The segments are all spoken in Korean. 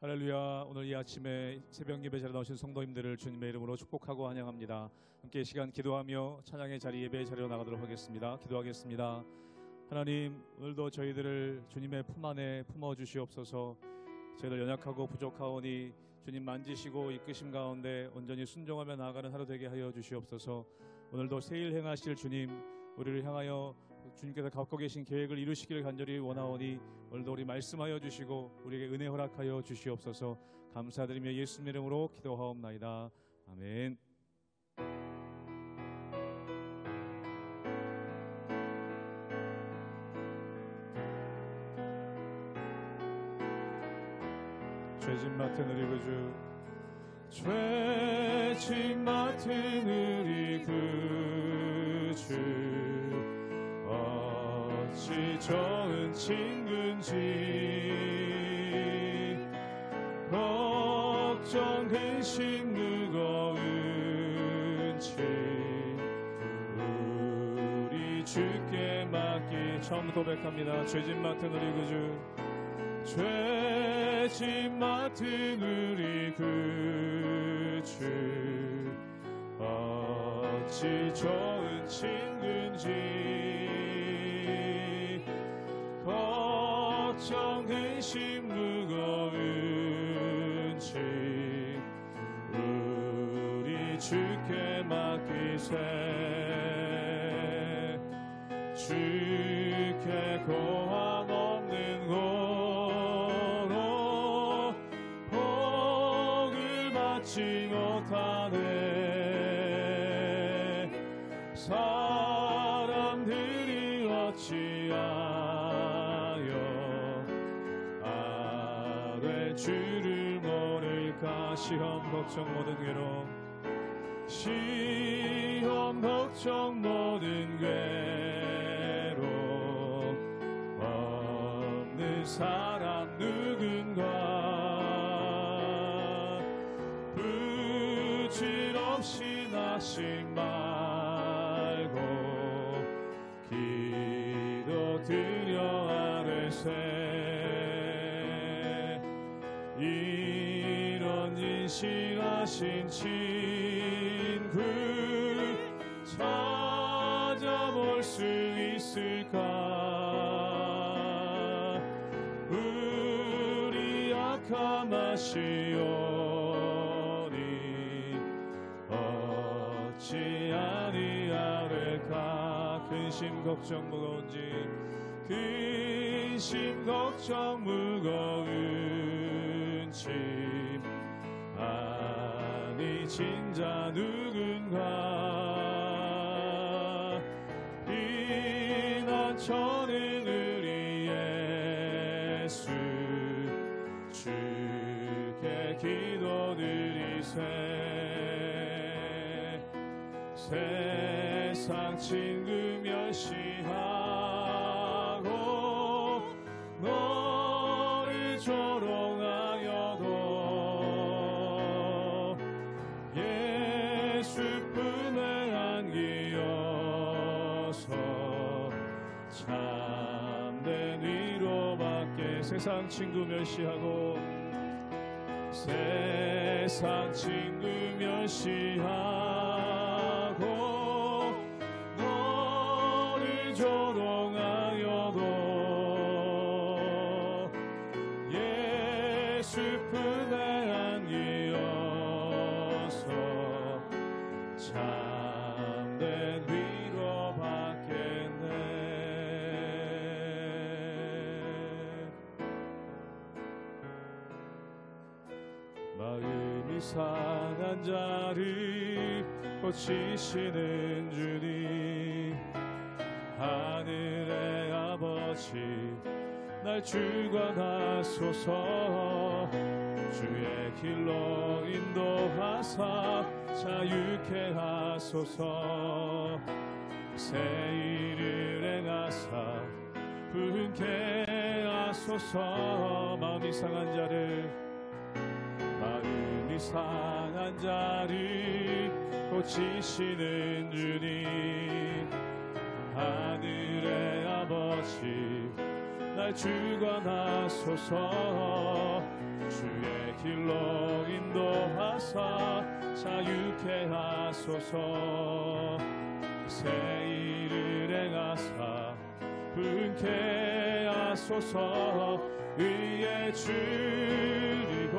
할렐루야. 오늘 이 아침에 새벽 예배 자리에 나오신 성도님들을 주님의 이름으로 축복하고 환영합니다. 함께 이 시간 기도하며 찬양의 자리, 예배의 자리로 나가도록 하겠습니다. 기도하겠습니다. 하나님, 오늘도 저희들을 주님의 품 안에 품어주시옵소서. 저희들 연약하고 부족하오니 주님 만지시고 이끄심 가운데 온전히 순종하며 나아가는 하루 되게 하여 주시옵소서. 오늘도 새일 행하실 주님, 우리를 향하여 주님께서 갖고 계신 계획을 이루시기를 간절히 원하오니 오늘도 우리 말씀하여 주시고 우리에게 은혜 허락하여 주시옵소서. 감사드리며 예수님 이름으로 기도하옵나이다. 아멘. 죄짐 맡은 우리 구주, 죄짐 맡은 우리 구주, 어찌 좋은 친구인지, 걱정 근심 무거운 짐 우리 주께 맡기. 처음부터 고백합니다. 죄짐 맡은 우리 구주, 죄짐 맡은 우리 구주, 어찌 좋은 친구인지, 걱정 근심 무거운 짐 우리 주께 맡기세. 주께 고함 없는 고로 복을 받지 못하네. 사람들이 어찌하여 아뢰 주를 모를까. 시험 걱정 모든 괴로움, 시험 걱정 모든 괴로움 없는 사람 누군가. 부질없이 낙심 말고 기도드려 아뢰세. 이런 인실하신 친구 찾아볼 수 있을까. 우리 약함 아시오니 어찌 아니하를까. 근심 걱정 무거운 짐, 근심 걱정 무거운 짐 아니 진자 누군가. 피난처는 우리 예수, 주께 기도드리세. 세상 친구 멸시하고 너를 조롱하여도 예수 품에 안기어서 참된 위로받게. 세상 친구 멸시하고, 세상 친구 멸시하고 너를 조롱하여도 예수 품에 안기어서 참된 위로받겠네. 마음이 상한 자를 고치시는 주님, 하늘의 아버지 날 주관하소서. 주의 길로 인도하사 자유케 하소서. 새 일을 행하사 부흥케 하소서. 마음이 상한 자를 고치시는 주님, 하늘의 아버지 날 주관하소서. 주의 길로 인도하사 자유케 하소서. 새 일을 행하사 분케 하소서. 의에 줄이고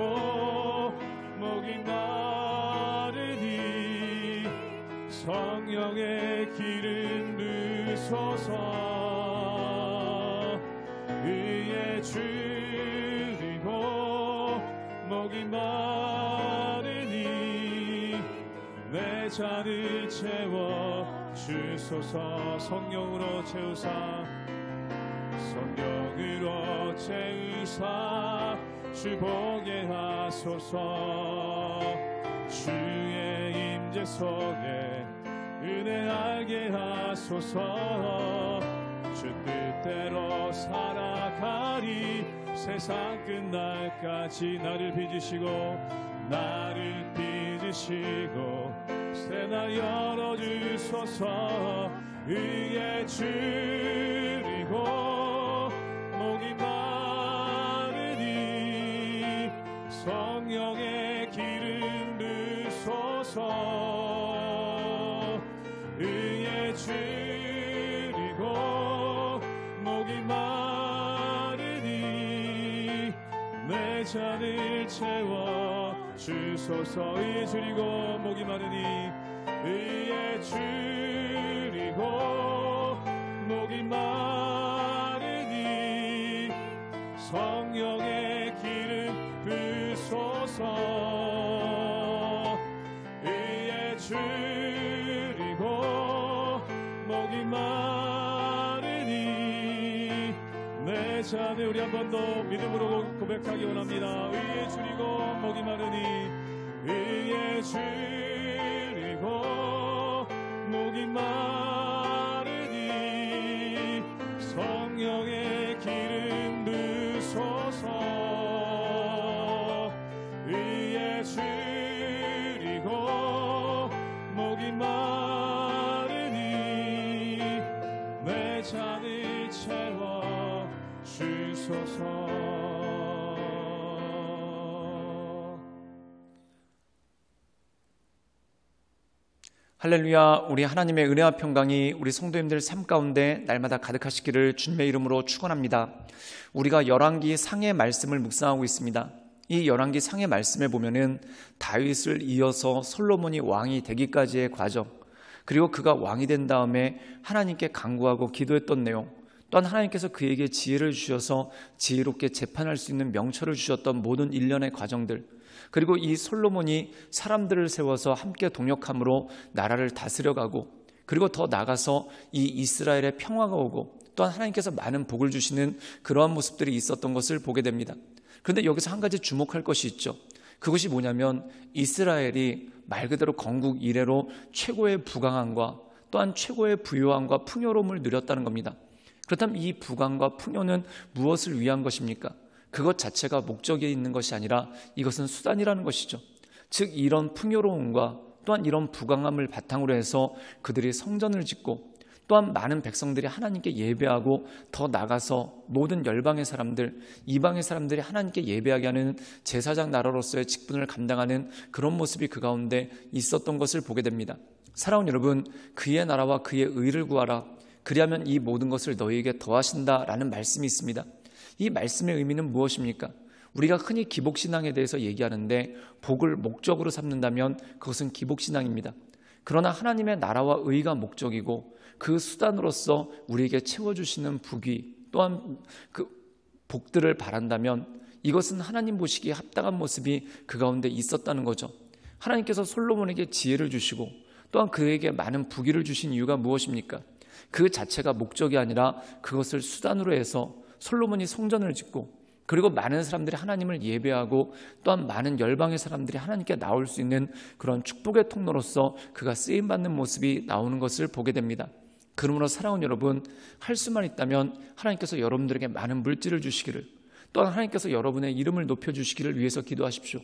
목이 마르니 성령의 기름 부소서. 의에 줄이고 목이 마르니 내 잔을 채워 주소서. 성령으로 채우사 성령으로 채우사 주 보게 하소서. 주의 임재 속에 은혜 알게 하소서. 주 뜻대로 살아가리 세상 끝날까지. 나를 빚으시고 새 날 열어주소서. 의에 줄이고 목이 마르니 성령의 기름 부소서. 의에 줄이고 목이 마르니 내 잔을 채워 주소서. 의에 줄이고 목이 마르니 의에 줄이고 목이 마르니 성령의 기름 부소서. 의에 줄이고 목이 마르니 내 잔을 우리 한 번 더 믿음으로 고백하기 원합니다. 의에 줄이고 목이 마르니 의에 줄이고 목이 마르니 성령의 기름 부소서. 의에 줄이고 목이 마르니 내 잔을 채워 주소서. 할렐루야. 우리 하나님의 은혜와 평강이 우리 성도님들 삶 가운데 날마다 가득하시기를 주님의 이름으로 축원합니다. 우리가 열왕기 상의 말씀을 묵상하고 있습니다. 이 열왕기 상의 말씀에 보면은 다윗을 이어서 솔로몬이 왕이 되기까지의 과정, 그리고 그가 왕이 된 다음에 하나님께 간구하고 기도했던 내용, 또한 하나님께서 그에게 지혜를 주셔서 지혜롭게 재판할 수 있는 명철을 주셨던 모든 일련의 과정들, 그리고 이 솔로몬이 사람들을 세워서 함께 동역함으로 나라를 다스려가고, 그리고 더 나아가서 이 이스라엘의 평화가 오고 또한 하나님께서 많은 복을 주시는 그러한 모습들이 있었던 것을 보게 됩니다. 그런데 여기서 한 가지 주목할 것이 있죠. 그것이 뭐냐면 이스라엘이 말 그대로 건국 이래로 최고의 부강함과 또한 최고의 부요함과 풍요로움을 누렸다는 겁니다. 그렇다면 이 부강과 풍요는 무엇을 위한 것입니까? 그것 자체가 목적에 있는 것이 아니라 이것은 수단이라는 것이죠. 즉 이런 풍요로움과 또한 이런 부강함을 바탕으로 해서 그들이 성전을 짓고 또한 많은 백성들이 하나님께 예배하고 더 나가서 모든 열방의 사람들, 이방의 사람들이 하나님께 예배하게 하는 제사장 나라로서의 직분을 감당하는 그런 모습이 그 가운데 있었던 것을 보게 됩니다. 사랑하는 여러분, 그의 나라와 그의 의를 구하라. 그리하면 이 모든 것을 너희에게 더하신다라는 말씀이 있습니다. 이 말씀의 의미는 무엇입니까? 우리가 흔히 기복신앙에 대해서 얘기하는데 복을 목적으로 삼는다면 그것은 기복신앙입니다. 그러나 하나님의 나라와 의가 목적이고 그 수단으로서 우리에게 채워주시는 복이 또한 그 복들을 바란다면 이것은 하나님 보시기에 합당한 모습이 그 가운데 있었다는 거죠. 하나님께서 솔로몬에게 지혜를 주시고 또한 그에게 많은 부귀를 주신 이유가 무엇입니까? 그 자체가 목적이 아니라 그것을 수단으로 해서 솔로몬이 성전을 짓고 그리고 많은 사람들이 하나님을 예배하고 또한 많은 열방의 사람들이 하나님께 나올 수 있는 그런 축복의 통로로서 그가 쓰임받는 모습이 나오는 것을 보게 됩니다. 그러므로 사랑하는 여러분, 할 수만 있다면 하나님께서 여러분들에게 많은 물질을 주시기를, 또한 하나님께서 여러분의 이름을 높여주시기를 위해서 기도하십시오.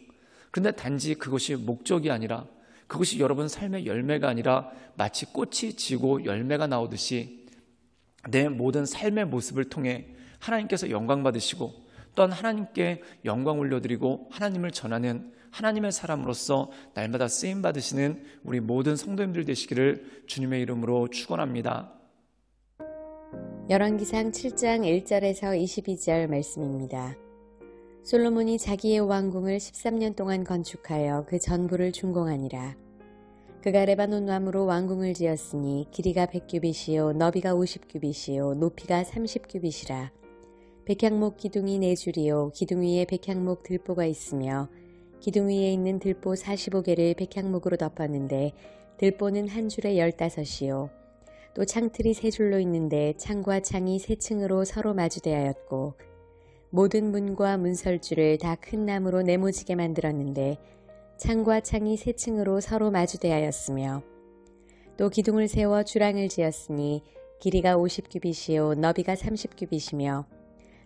그런데 단지 그것이 목적이 아니라, 그것이 여러분 삶의 열매가 아니라 마치 꽃이 지고 열매가 나오듯이 내 모든 삶의 모습을 통해 하나님께서 영광 받으시고 또한 하나님께 영광 올려드리고 하나님을 전하는 하나님의 사람으로서 날마다 쓰임 받으시는 우리 모든 성도님들 되시기를 주님의 이름으로 축원합니다. 열왕기상 7장 1절에서 22절 말씀입니다. 솔로몬이 자기의 왕궁을 13년 동안 건축하여 그 전부를 준공하니라. 그가 레바논 나무로 왕궁을 지었으니 길이가 100규빗이요 너비가 50규빗이요 높이가 30규빗이라. 백향목 기둥이 4줄이요 기둥 위에 백향목 들보가 있으며 기둥 위에 있는 들보 45개를 백향목으로 덮었는데 들보는 한 줄에 15이요 또 창틀이 3줄로 있는데 창과 창이 3층으로 서로 마주대하였고 모든 문과 문설주를 다 큰 나무로 네모지게 만들었는데 창과 창이 3층으로 서로 마주대하였으며 또 기둥을 세워 주랑을 지었으니 길이가 50규빗이요 너비가 30규빗이며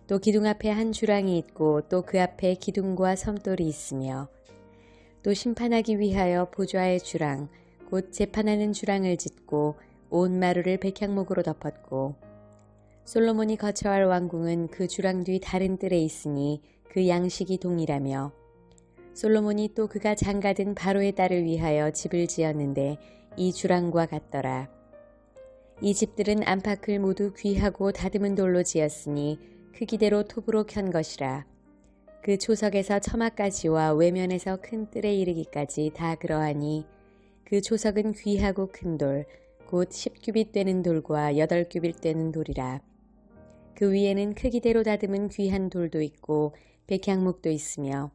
또 기둥 앞에 한 주랑이 있고 또 그 앞에 기둥과 섬돌이 있으며 또 심판하기 위하여 보좌의 주랑 곧 재판하는 주랑을 짓고 온 마루를 백향목으로 덮었고 솔로몬이 거처할 왕궁은 그 주랑 뒤 다른 뜰에 있으니 그 양식이 동일하며 솔로몬이 또 그가 장가든 바로의 딸을 위하여 집을 지었는데 이 주랑과 같더라. 이 집들은 안팎을 모두 귀하고 다듬은 돌로 지었으니 크기대로 톱으로 켠 것이라. 그 초석에서 처마까지와 외면에서 큰 뜰에 이르기까지 다 그러하니 그 초석은 귀하고 큰 돌, 곧 10규빗 되는 돌과 8규빗 되는 돌이라. 그 위에는 크기대로 다듬은 귀한 돌도 있고 백향목도 있으며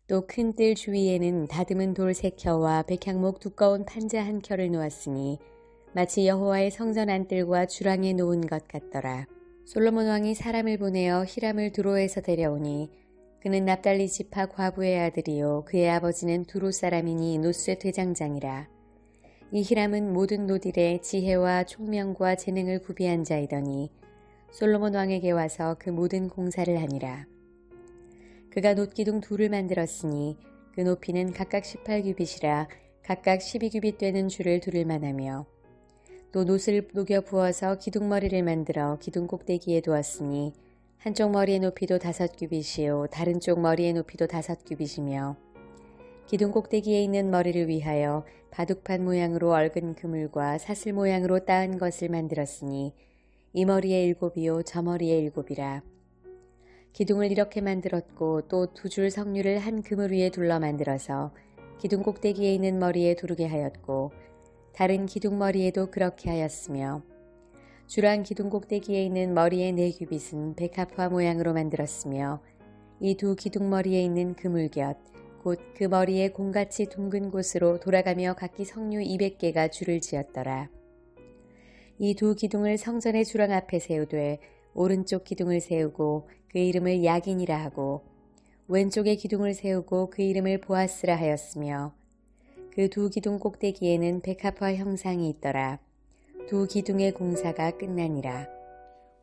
또 큰 뜰 주위에는 다듬은 돌 3켜와 백향목 두꺼운 판자 1켜를 놓았으니 마치 여호와의 성전 안뜰과 주랑에 놓은 것 같더라. 솔로몬 왕이 사람을 보내어 히람을 두로에서 데려오니 그는 납달리 지파 과부의 아들이요 그의 아버지는 두로 사람이니 노스의 대장장이라. 이 히람은 모든 노딜의 지혜와 총명과 재능을 구비한 자이더니 솔로몬 왕에게 와서 그 모든 공사를 하니라. 그가 놋기둥 2를 만들었으니 그 높이는 각각 18규빗이라 각각 12규빗 되는 줄을 두를 만하며 또 놋을 녹여 부어서 기둥머리를 만들어 기둥 꼭대기에 두었으니 한쪽 머리의 높이도 5규빗이요 다른 쪽 머리의 높이도 5규빗이며 기둥 꼭대기에 있는 머리를 위하여 바둑판 모양으로 얽은 그물과 사슬 모양으로 따은 것을 만들었으니 이 머리에 7이요 저 머리에 7이라. 기둥을 이렇게 만들었고 또 2줄 석류를 한 그물 위에 둘러 만들어서 기둥 꼭대기에 있는 머리에 두르게 하였고 다른 기둥 머리에도 그렇게 하였으며 주랑 기둥 꼭대기에 있는 머리의 4규빗은 백합화 모양으로 만들었으며 이 2 기둥 머리에 있는 그물곁 곧 그 머리에 공같이 둥근 곳으로 돌아가며 각기 석류 200개가 줄을 지었더라. 이 2 기둥을 성전의 주랑 앞에 세우되 오른쪽 기둥을 세우고 그 이름을 야긴이라 하고 왼쪽의 기둥을 세우고 그 이름을 보아스라 하였으며 그 2 기둥 꼭대기에는 백합화 형상이 있더라. 2 기둥의 공사가 끝나니라.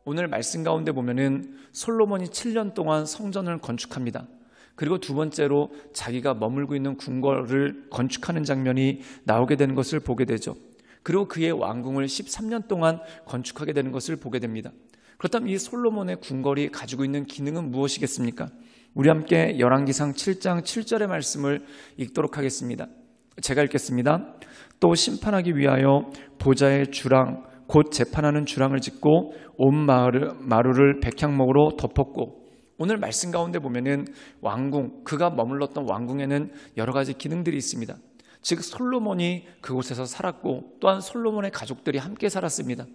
오늘 말씀 가운데 보면은 솔로몬이 7년 동안 성전을 건축합니다. 그리고 두 번째로 자기가 머물고 있는 궁궐을 건축하는 장면이 나오게 되는 것을 보게 되죠. 그리고 그의 왕궁을 13년 동안 건축하게 되는 것을 보게 됩니다. 그렇다면 이 솔로몬의 궁궐이 가지고 있는 기능은 무엇이겠습니까? 우리 함께 열왕기상 7장 7절의 말씀을 읽도록 하겠습니다. 제가 읽겠습니다. 또 심판하기 위하여 보좌의 주랑 곧 재판하는 주랑을 짓고 온 마루를 백향목으로 덮었고 오늘 말씀 가운데 보면은 왕궁, 그가 머물렀던 왕궁에는 여러 가지 기능들이 있습니다. 즉 솔로몬이 그곳에서 살았고 또한 솔로몬의 가족들이 함께 살았습니다.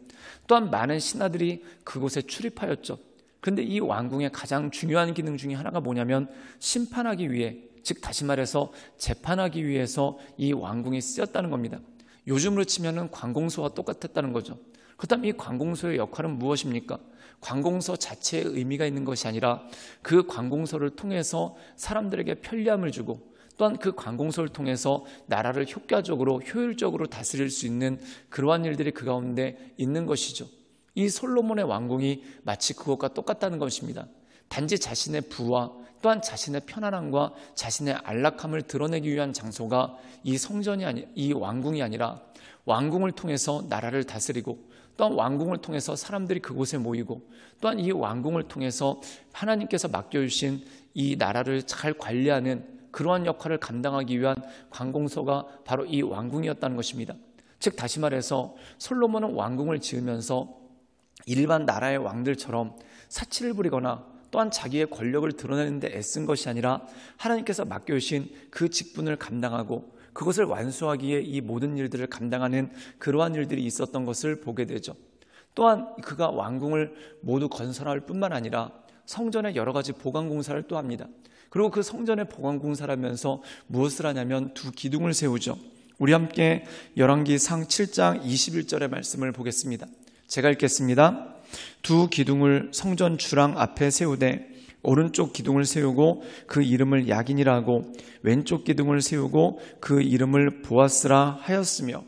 또한 많은 신하들이 그곳에 출입하였죠. 그런데 이 왕궁의 가장 중요한 기능 중에 하나가 뭐냐면 심판하기 위해, 즉 다시 말해서 재판하기 위해서 이 왕궁이 쓰였다는 겁니다. 요즘으로 치면은 관공서와 똑같았다는 거죠. 그렇다면 이 관공서의 역할은 무엇입니까? 관공서 자체에 의미가 있는 것이 아니라 그 관공서를 통해서 사람들에게 편리함을 주고 또한 그 관공서를 통해서 나라를 효과적으로 효율적으로 다스릴 수 있는 그러한 일들이 그 가운데 있는 것이죠. 이 솔로몬의 왕궁이 마치 그것과 똑같다는 것입니다. 단지 자신의 부와 또한 자신의 편안함과 자신의 안락함을 드러내기 위한 장소가 이 성전이 이 왕궁이 아니라 왕궁을 통해서 나라를 다스리고 또한 왕궁을 통해서 사람들이 그곳에 모이고 또한 이 왕궁을 통해서 하나님께서 맡겨주신 이 나라를 잘 관리하는 그러한 역할을 감당하기 위한 관공서가 바로 이 왕궁이었다는 것입니다. 즉 다시 말해서 솔로몬은 왕궁을 지으면서 일반 나라의 왕들처럼 사치를 부리거나 또한 자기의 권력을 드러내는 데 애쓴 것이 아니라 하나님께서 맡겨주신 그 직분을 감당하고 그것을 완수하기에 이 모든 일들을 감당하는 그러한 일들이 있었던 것을 보게 되죠. 또한 그가 왕궁을 모두 건설할 뿐만 아니라 성전의 여러 가지 보강공사를 또 합니다. 그리고 그 성전의 보강공사를 하면서 무엇을 하냐면 두 기둥을 세우죠. 우리 함께 열왕기상 7장 21절의 말씀을 보겠습니다. 제가 읽겠습니다. 두 기둥을 성전 주랑 앞에 세우되 오른쪽 기둥을 세우고 그 이름을 야긴이라 하고 왼쪽 기둥을 세우고 그 이름을 보아스라 하였으며,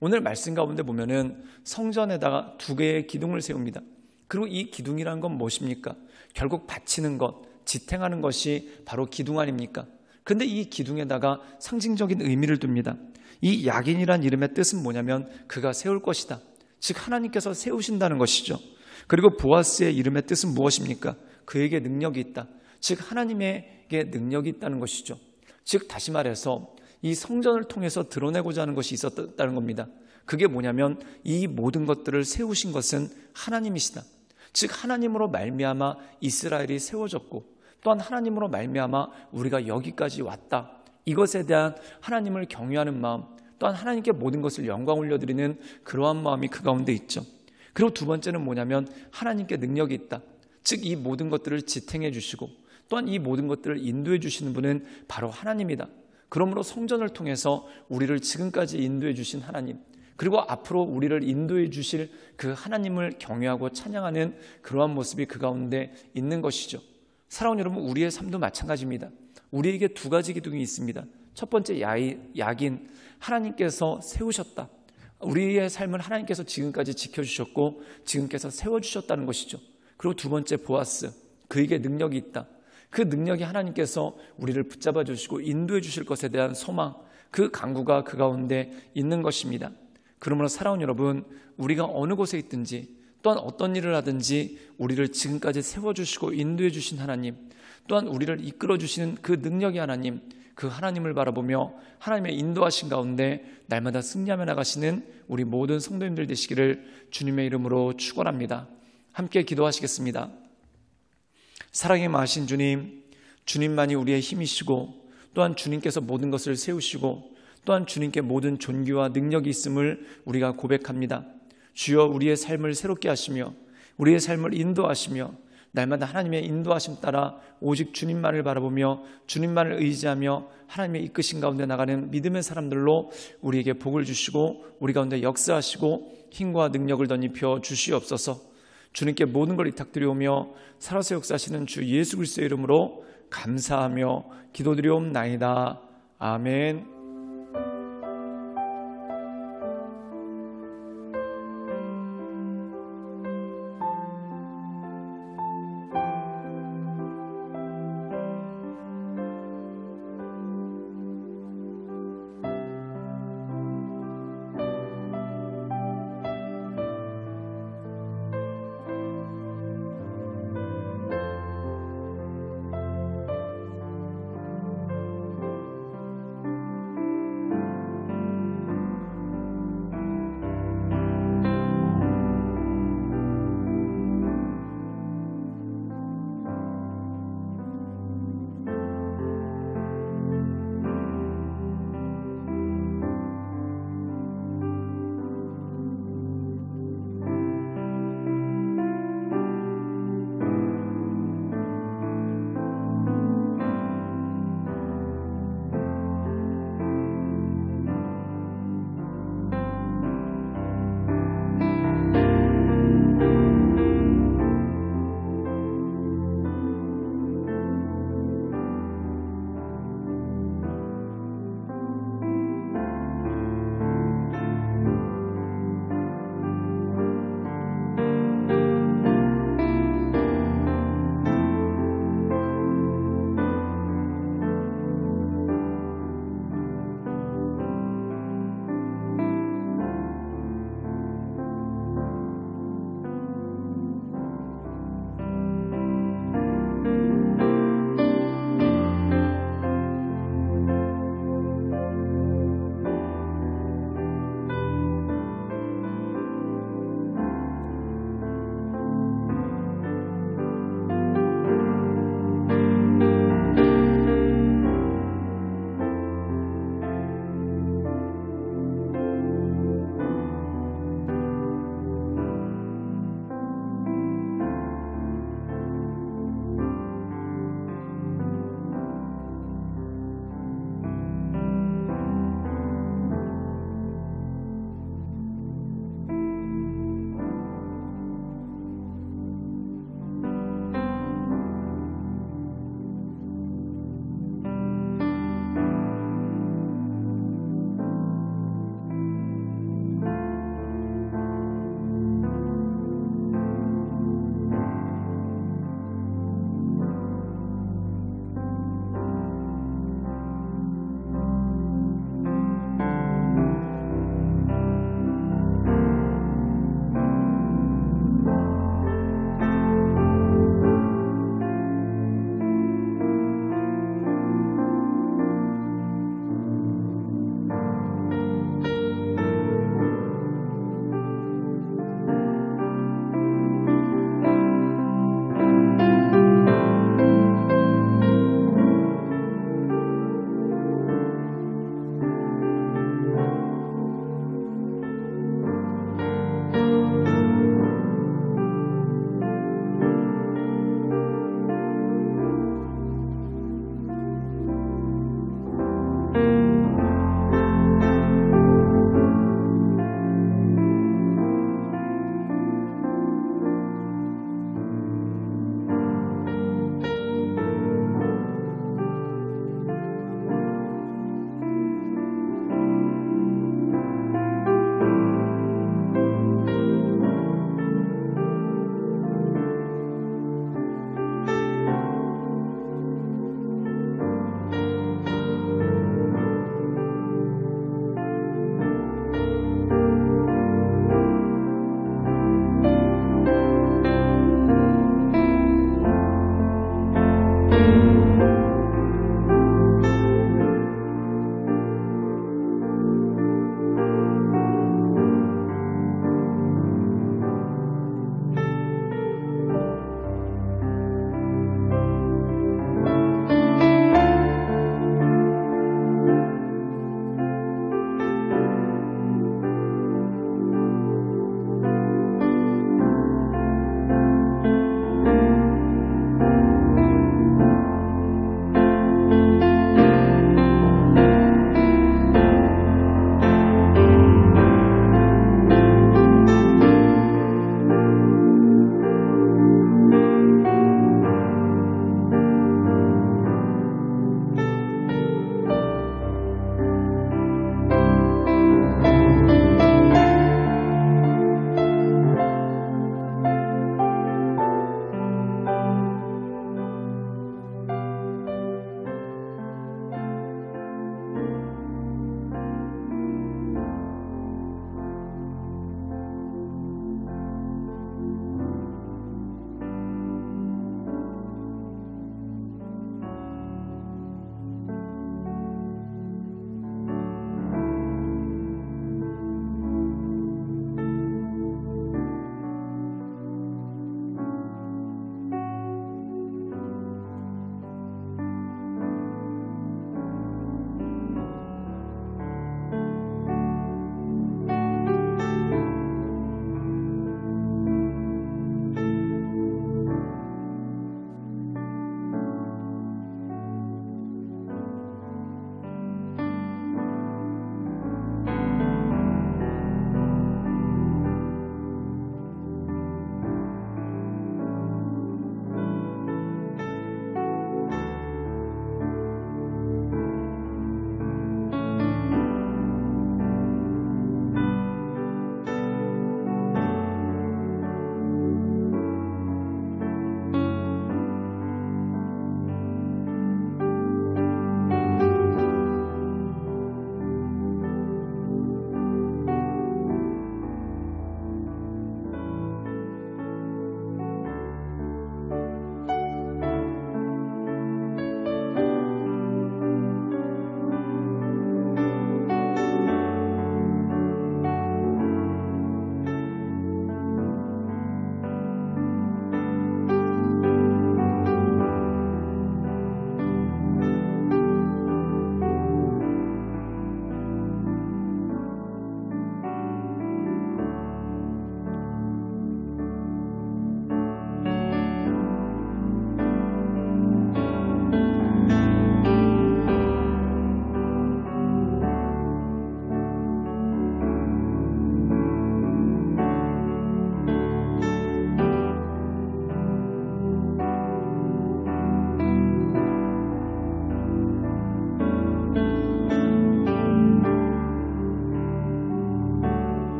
오늘 말씀 가운데 보면은 성전에다가 두 개의 기둥을 세웁니다. 그리고 이 기둥이란 건 무엇입니까? 결국 바치는 것, 지탱하는 것이 바로 기둥 아닙니까? 그런데 이 기둥에다가 상징적인 의미를 둡니다. 이 야긴이란 이름의 뜻은 뭐냐면 그가 세울 것이다, 즉 하나님께서 세우신다는 것이죠. 그리고 보아스의 이름의 뜻은 무엇입니까? 그에게 능력이 있다, 즉 하나님에게 능력이 있다는 것이죠. 즉 다시 말해서 이 성전을 통해서 드러내고자 하는 것이 있었다는 겁니다. 그게 뭐냐면 이 모든 것들을 세우신 것은 하나님이시다. 즉 하나님으로 말미암아 이스라엘이 세워졌고 또한 하나님으로 말미암아 우리가 여기까지 왔다, 이것에 대한 하나님을 경외하는 마음, 또한 하나님께 모든 것을 영광 올려드리는 그러한 마음이 그 가운데 있죠. 그리고 두 번째는 뭐냐면 하나님께 능력이 있다, 즉 이 모든 것들을 지탱해 주시고 또한 이 모든 것들을 인도해 주시는 분은 바로 하나님이다. 그러므로 성전을 통해서 우리를 지금까지 인도해 주신 하나님, 그리고 앞으로 우리를 인도해 주실 그 하나님을 경외하고 찬양하는 그러한 모습이 그 가운데 있는 것이죠. 사랑하는 여러분, 우리의 삶도 마찬가지입니다. 우리에게 두 가지 기둥이 있습니다. 첫 번째 야긴, 하나님께서 세우셨다. 우리의 삶을 하나님께서 지금까지 지켜주셨고 지금께서 세워주셨다는 것이죠. 그리고 두 번째 보아스, 그에게 능력이 있다. 그 능력이 하나님께서 우리를 붙잡아 주시고 인도해 주실 것에 대한 소망, 그 간구가 그 가운데 있는 것입니다. 그러므로 사랑하는 여러분, 우리가 어느 곳에 있든지 또한 어떤 일을 하든지 우리를 지금까지 세워주시고 인도해 주신 하나님, 또한 우리를 이끌어 주시는 그 능력의 하나님, 그 하나님을 바라보며 하나님의 인도하신 가운데 날마다 승리하며 나가시는 우리 모든 성도님들 되시기를 주님의 이름으로 축원합니다. 함께 기도하시겠습니다. 사랑의 마하신 주님, 주님만이 우리의 힘이시고 또한 주님께서 모든 것을 세우시고 또한 주님께 모든 존귀와 능력이 있음을 우리가 고백합니다. 주여, 우리의 삶을 새롭게 하시며 우리의 삶을 인도하시며 날마다 하나님의 인도하심 따라 오직 주님만을 바라보며 주님만을 의지하며 하나님의 이끄신 가운데 나가는 믿음의 사람들로 우리에게 복을 주시고 우리 가운데 역사하시고 힘과 능력을 덧입혀 주시옵소서. 주님께 모든 걸 위탁드리오며 살아서 역사하시는 주 예수 그리스도의 이름으로 감사하며 기도드리옵나이다. 아멘.